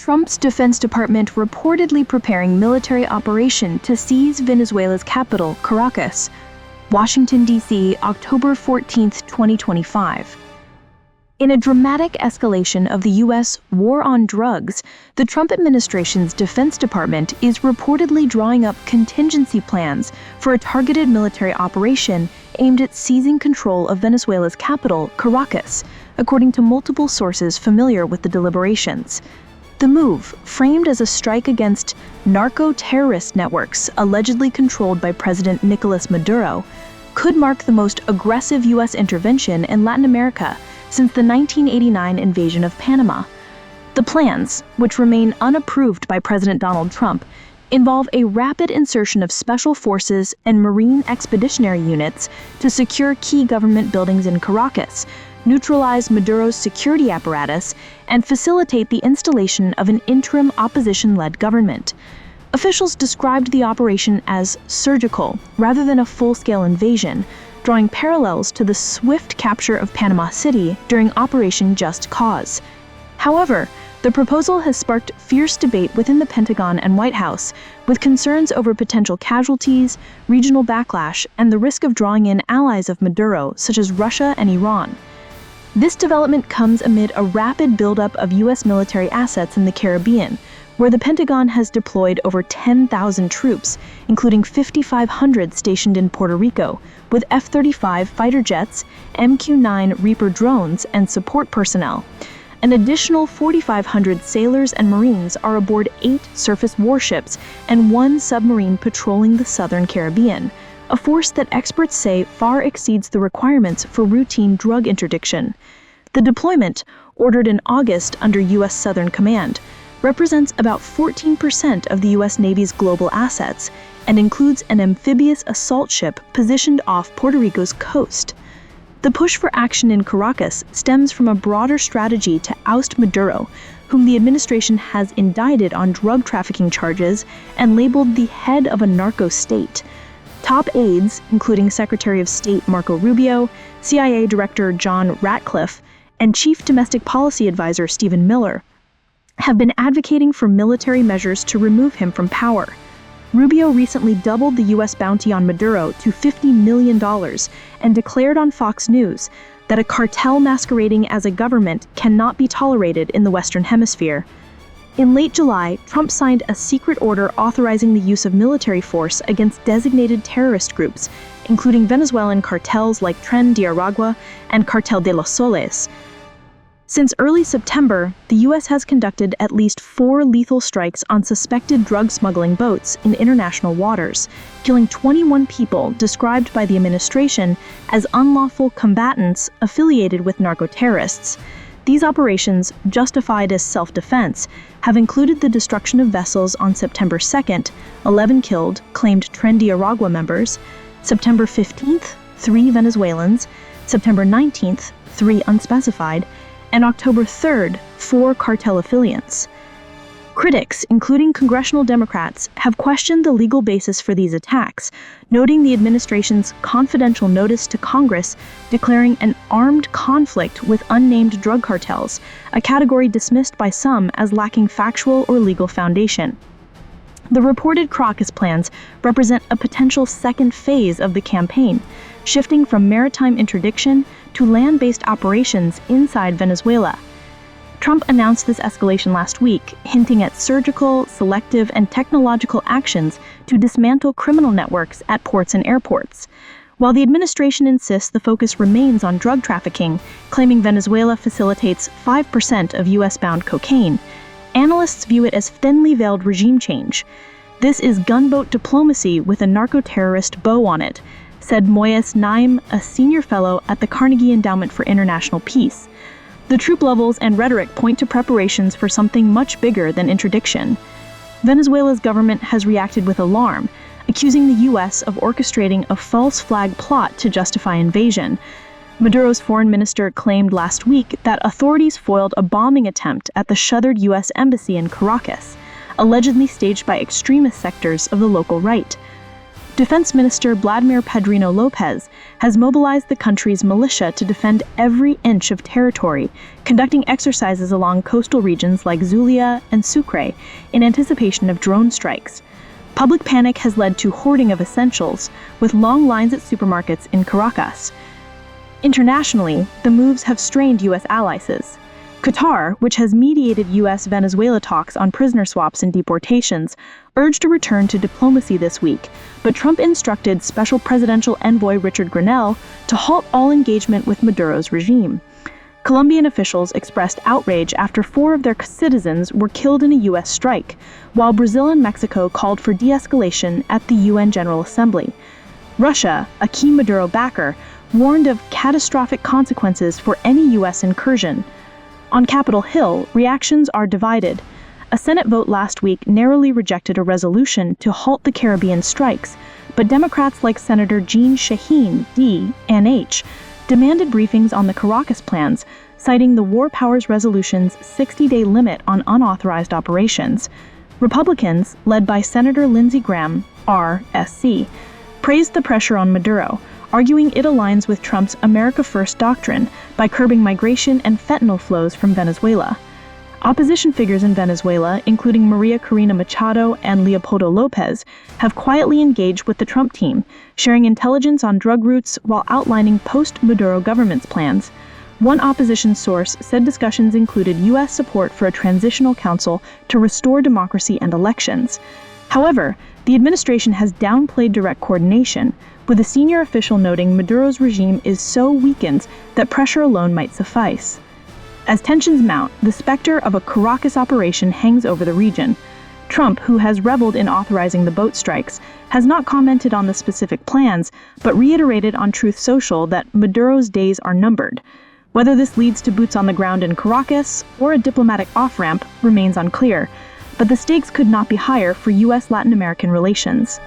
Trump's Defense Department reportedly preparing military operation to seize Venezuela's capital, Caracas. Washington, D.C., October 14, 2025. In a dramatic escalation of the U.S. war on drugs, the Trump administration's Defense Department is reportedly drawing up contingency plans for a targeted military operation aimed at seizing control of Venezuela's capital, Caracas, according to multiple sources familiar with the deliberations. The move, framed as a strike against narco-terrorist networks allegedly controlled by President Nicolas Maduro, could mark the most aggressive U.S. intervention in Latin America since the 1989 invasion of Panama. The plans, which remain unapproved by President Donald Trump, involve a rapid insertion of special forces and Marine expeditionary units to secure key government buildings in Caracas, neutralize Maduro's security apparatus, and facilitate the installation of an interim opposition-led government. Officials described the operation as surgical rather than a full-scale invasion, drawing parallels to the swift capture of Panama City during Operation Just Cause. However, the proposal has sparked fierce debate within the Pentagon and White House, with concerns over potential casualties, regional backlash, and the risk of drawing in allies of Maduro, such as Russia and Iran. This development comes amid a rapid buildup of U.S. military assets in the Caribbean, where the Pentagon has deployed over 10,000 troops, including 5,500 stationed in Puerto Rico, with F-35 fighter jets, MQ-9 Reaper drones, and support personnel. An additional 4,500 sailors and Marines are aboard 8 surface warships and 1 submarine patrolling the southern Caribbean, a force that experts say far exceeds the requirements for routine drug interdiction. The deployment, ordered in August under U.S. Southern Command, represents about 14% of the U.S. Navy's global assets and includes an amphibious assault ship positioned off Puerto Rico's coast. The push for action in Caracas stems from a broader strategy to oust Maduro, whom the administration has indicted on drug trafficking charges and labeled the head of a narco state. Top aides, including Secretary of State Marco Rubio, CIA Director John Ratcliffe, and Chief Domestic Policy Advisor Stephen Miller, have been advocating for military measures to remove him from power. Rubio recently doubled the U.S. bounty on Maduro to $50 million and declared on Fox News that a cartel masquerading as a government cannot be tolerated in the Western Hemisphere. In late July, Trump signed a secret order authorizing the use of military force against designated terrorist groups, including Venezuelan cartels like Tren de Aragua and Cartel de los Soles. Since early September, the U.S. has conducted at least 4 lethal strikes on suspected drug smuggling boats in international waters, killing 21 people described by the administration as unlawful combatants affiliated with narco-terrorists. These operations, justified as self-defense, have included the destruction of vessels on September 2nd, 11 killed, claimed Tren de Aragua members, September 15th, 3 Venezuelans, September 19th, 3 unspecified, and October 3rd, 4 cartel affiliates. Critics, including congressional Democrats, have questioned the legal basis for these attacks, noting the administration's confidential notice to Congress declaring an armed conflict with unnamed drug cartels, a category dismissed by some as lacking factual or legal foundation. The reported Caracas plans represent a potential second phase of the campaign, shifting from maritime interdiction to land-based operations inside Venezuela. Trump announced this escalation last week, hinting at surgical, selective, and technological actions to dismantle criminal networks at ports and airports. While the administration insists the focus remains on drug trafficking, claiming Venezuela facilitates 5% of U.S.-bound cocaine, analysts view it as thinly veiled regime change. This is gunboat diplomacy with a narco-terrorist bow on it, said Moyes Naim, a senior fellow at the Carnegie Endowment for International Peace. The troop levels and rhetoric point to preparations for something much bigger than interdiction. Venezuela's government has reacted with alarm, accusing the U.S. of orchestrating a false flag plot to justify invasion. Maduro's foreign minister claimed last week that authorities foiled a bombing attempt at the shuttered U.S. embassy in Caracas, allegedly staged by extremist sectors of the local right. Defense Minister Vladimir Pedrino Lopez has mobilized the country's militia to defend every inch of territory, conducting exercises along coastal regions like Zulia and Sucre in anticipation of drone strikes. Public panic has led to hoarding of essentials, with long lines at supermarkets in Caracas. Internationally, the moves have strained U.S. allies. Qatar, which has mediated U.S.-Venezuela talks on prisoner swaps and deportations, urged a return to diplomacy this week, but Trump instructed Special Presidential Envoy Richard Grenell to halt all engagement with Maduro's regime. Colombian officials expressed outrage after 4 of their citizens were killed in a U.S. strike, while Brazil and Mexico called for de-escalation at the UN General Assembly. Russia, a key Maduro backer, warned of catastrophic consequences for any U.S. incursion. On Capitol Hill, reactions are divided. A Senate vote last week narrowly rejected a resolution to halt the Caribbean strikes, but Democrats like Senator Jeanne Shaheen, D. and H., demanded briefings on the Caracas plans, citing the War Powers Resolution's 60-day limit on unauthorized operations. Republicans, led by Senator Lindsey Graham, RSC, praised the pressure on Maduro, arguing it aligns with Trump's America First doctrine by curbing migration and fentanyl flows from Venezuela. Opposition figures in Venezuela, including Maria Corina Machado and Leopoldo Lopez, have quietly engaged with the Trump team, sharing intelligence on drug routes while outlining post-Maduro government's plans. One opposition source said discussions included U.S. support for a transitional council to restore democracy and elections. However, the administration has downplayed direct coordination, with a senior official noting Maduro's regime is so weakened that pressure alone might suffice. As tensions mount, the specter of a Caracas operation hangs over the region. Trump, who has reveled in authorizing the boat strikes, has not commented on the specific plans, but reiterated on Truth Social that Maduro's days are numbered. Whether this leads to boots on the ground in Caracas or a diplomatic off-ramp remains unclear, but the stakes could not be higher for U.S.-Latin American relations.